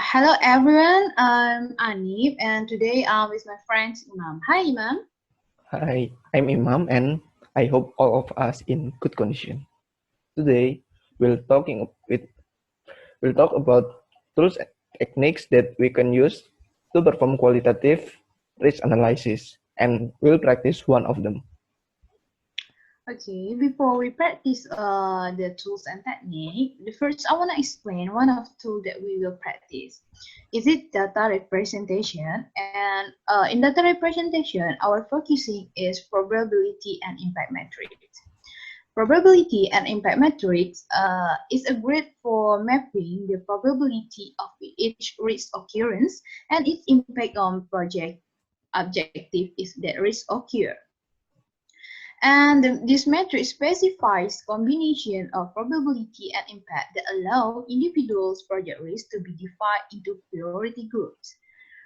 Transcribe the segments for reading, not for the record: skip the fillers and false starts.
Hello everyone, I'm Anif and today I'm with my friend Imam. Hi Imam. Hi, I'm Imam and I hope all of us in good condition. Today we'll talk about tools and techniques that we can use to perform qualitative risk analysis, and we'll practice one of them. Okay, before we practice the tools and technique, the first I want to explain one of the tools that we will practice. Is it data representation? And in data representation, our focusing is probability and impact matrix. Probability and impact matrix is a grid for mapping the probability of each risk occurrence and its impact on project objective if that risk occur. And this matrix specifies combination of probability and impact that allow individuals' project risk to be divided into priority groups.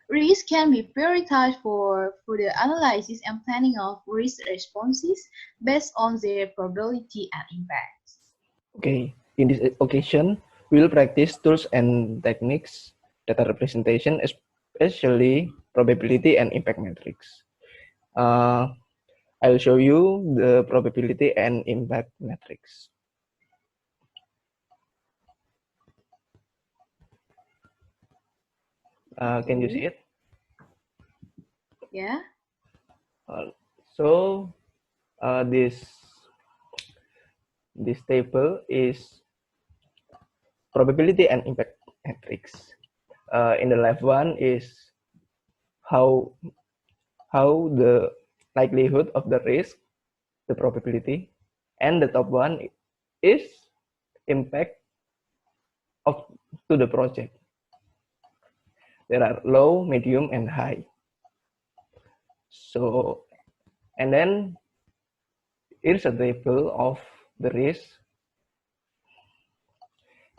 Risk can be prioritized for the analysis and planning of risk responses based on their probability and impacts. Okay, in this occasion, we'll practice tools and techniques, data representation, especially probability and impact matrix. I'll show you the probability and impact matrix. Can you see it? Yeah. So this table is probability and impact matrix. In the left one is how the likelihood of the risk, the probability, and the top one is impact of to the project. There are low, medium, and high. So, and then here's a table of the risk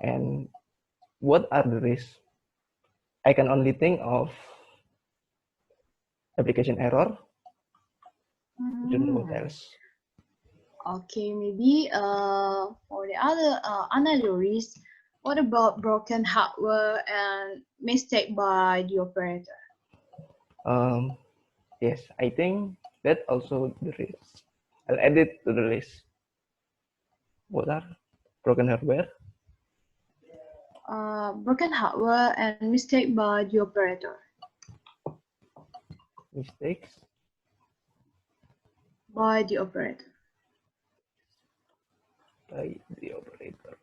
and what are the risks. I can only think of application error. I don't know what else. Okay, maybe for the other another risk, what about broken hardware and mistake by the operator? Yes, I think that also the risk. I'll add it to the list. What are broken hardware? Broken hardware and mistake by the operator. Mistakes By the operator. by the operator.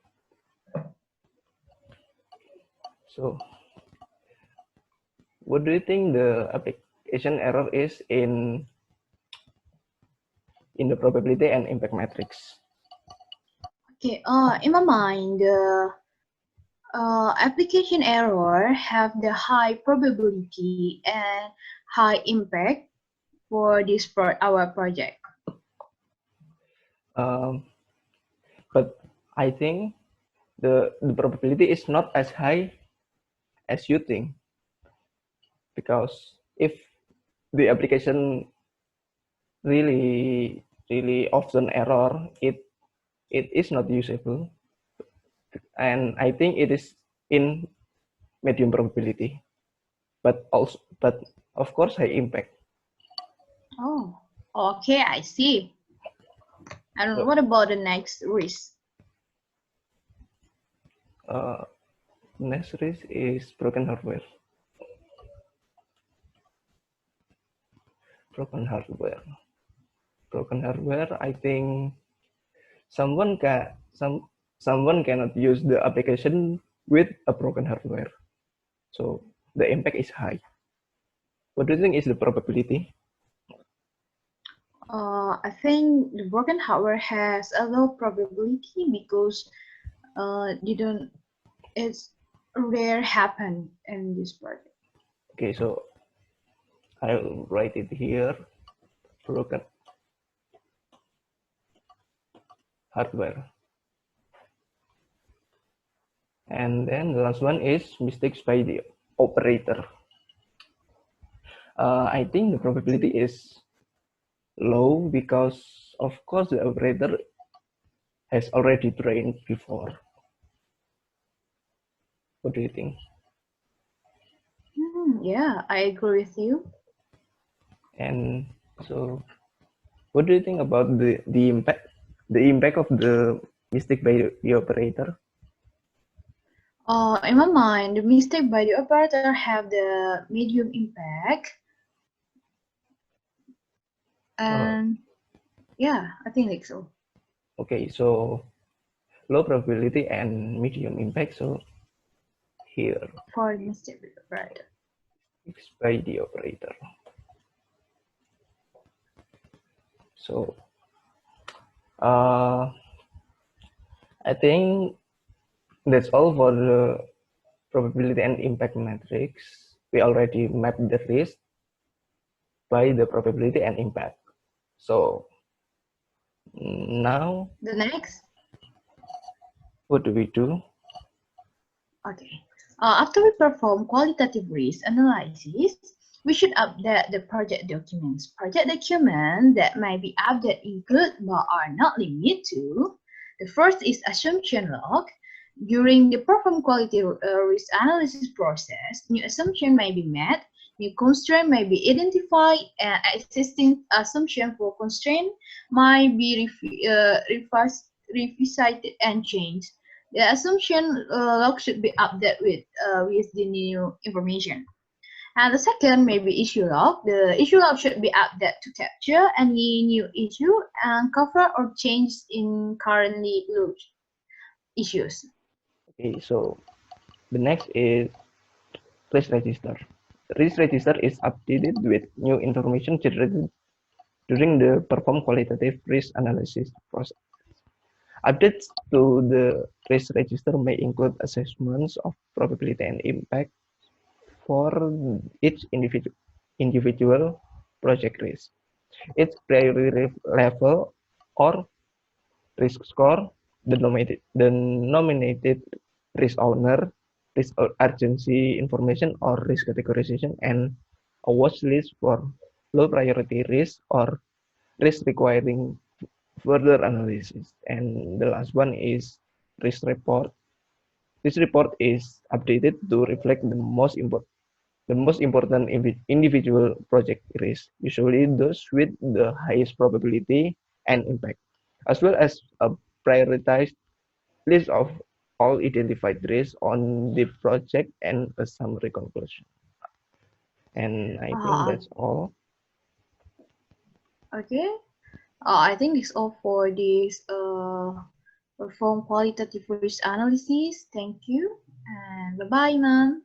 So, what do you think the application error is in the probability and impact matrix? Okay, in my mind, the application error have the high probability and high impact for this our project. But I think the probability is not as high as you think, because if the application really often error, it is not usable, and I think it is in medium probability, but of course high impact. Oh, okay, I see. And what about the next risk? Next risk is broken hardware. Broken hardware. I think someone cannot use the application with a broken hardware, so the impact is high. What do you think is the probability? I think the broken hardware has a low probability because it's rare happen in this project. Okay, so I'll write it here. Broken hardware. And then the last one is mistakes by the operator. I think the probability is low because, of course, the operator has already trained before. What do you think? Yeah, I agree with you. And so, what do you think about the impact of the mistake by the operator? In my mind, the mistake by the operator have the medium impact, Uh, and yeah, I think like so. okay, so low probability and medium impact. So here, For the mistake by the operator. it's by the operator. So uh, I think that's all for the probability and impact matrix. We already mapped the risk by the probability and impact. So now, The next, what do we do? okay. After we perform qualitative risk analysis, we should update the project documents. Project documents that may be updated include but are not limited to. The first is assumption log. During the perform quality risk analysis process, new assumption may be met, new constraint may be identified, and existing assumption for constraint might be revisited and changed. The assumption log should be updated with the new information. And the second may be issue log. The issue log should be updated to capture any new issue and cover or change in currently logged issues. Okay, so the next is risk register. The risk register is updated with new information generated during the perform qualitative risk analysis process. Updates to the risk register may include assessments of probability and impact for each individual project risk, its priority level or risk score, the nominated risk owner, risk urgency information or risk categorization, and a watch list for low priority risk or risk requiring further analysis. And the last one is risk report. This report is updated to reflect the most important individual project risk, usually those with the highest probability and impact, as well as a prioritized list of all identified risks on the project and a summary conclusion. And I think Uh, that's all. okay. I think it's all for this perform qualitative risk analysis. Thank you and bye bye, man.